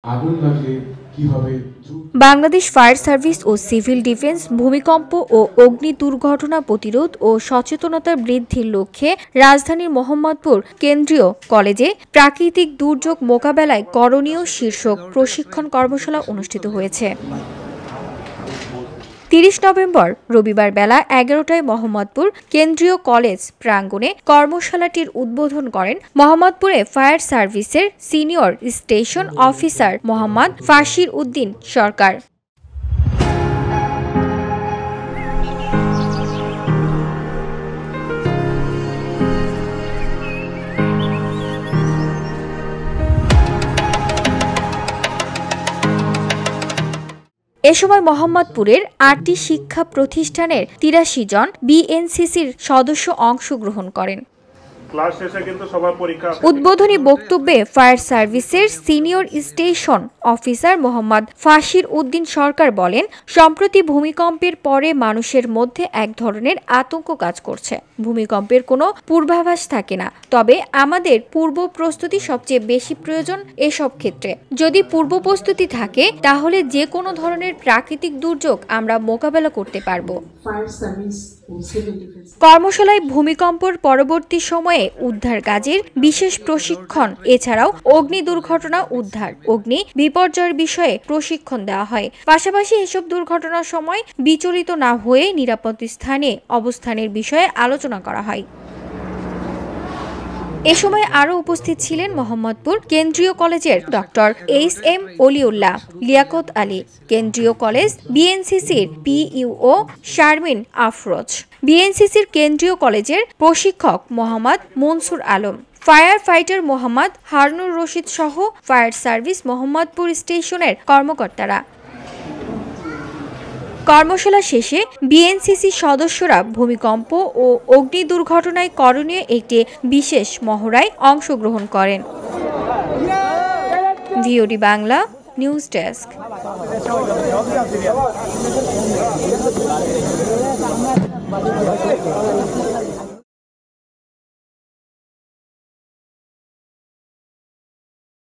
আগুন লাগলে কিভাবে বাংলাদেশ ফায়ার সার্ভিস ও সিভিল ডিফেন্স ভূমিকম্প ও অগ্নি দুর্ঘটনা প্রতিরোধ ও সচেতনতা বৃদ্ধির লক্ষ্যে রাজধানীর মোহাম্মদপুর কেন্দ্রীয় কলেজে প্রাকৃতিক দুর্যোগ মোকাবেলায় করণীয় শীর্ষক প্রশিক্ষণ কর্মশালা অনুষ্ঠিত হয়েছে। ৩০ নভেম্বর রবিবার বেলা ১১টায় মোহাম্মদপুর কেন্দ্রীয় কলেজ প্রাঙ্গণে কর্মশালাটির উদ্বোধন করেন মোহাম্মদপুরে ফায়ার সার্ভিসের senior station officer Mohammad Fashir Uddin Sarkar. এ সময় মোহাম্মদপুরের ৮টি শিক্ষা প্রতিষ্ঠানের ৮৩ জন বিএনসিসির সদস্য অংশগ্রহণ করেন। উদ্বোধনী বক্তব্যে ফায়ার সার্ভিসের senior station officer Mohammad Fashir Uddin Sarkar বলেন, সম্প্রতি ভূমিকম্পের পরে মানুষের মধ্যে এক ধরনের আতঙ্ক কাজ করছে। ভূমিকম্পের কোনো পূর্বাভাস থাকে না, তবে আমাদের পূর্ব প্রস্তুতি সবচেয়ে বেশি প্রয়োজন। এসব ক্ষেত্রে যদি পূর্ব প্রস্তুতি থাকে তাহলে যে কোনো ধরনের প্রাকৃতিক দুর্যোগ আমরা মোকাবেলা করতে পারব। কর্মশালায় ভূমিকম্পের পরবর্তী সময়ে উদ্ধার কাজের বিশেষ প্রশিক্ষণ, এছাড়াও অগ্নি দুর্ঘটনা উদ্ধার, অগ্নি বিপর্যয়ের বিষয়ে প্রশিক্ষণ দেওয়া হয়। পাশাপাশি এসব দুর্ঘটনার সময় বিচলিত না হয়ে নিরাপদ স্থানে অবস্থানের বিষয়ে আলোচনা করা হয়। এ সময় আরও উপস্থিত ছিলেন মোহাম্মদপুর কেন্দ্রীয় কলেজের ডক্টর এইচ.এম. অলিউল্লাহ, লিয়াকত আলী, কেন্দ্রীয় কলেজ বিএনসিসির পিইও শারমিন আফরোজ, বিএনসিসির কেন্দ্রীয় কলেজের প্রশিক্ষক মোহাম্মদ মনসুর আলম, ফায়ার ফাইটার মোহাম্মদ হারুনুর রশিদ সহ ফায়ার সার্ভিস মোহাম্মদপুর স্টেশনের কর্মকর্তারা। কর্মশালা শেষে বিএনসিসি সদস্যরা ভূমিকম্প ও অগ্নি দুর্ঘটনায় করণীয় একটি বিশেষ মহড়ায় অংশগ্রহণ করেন। VOD Bangla news desk.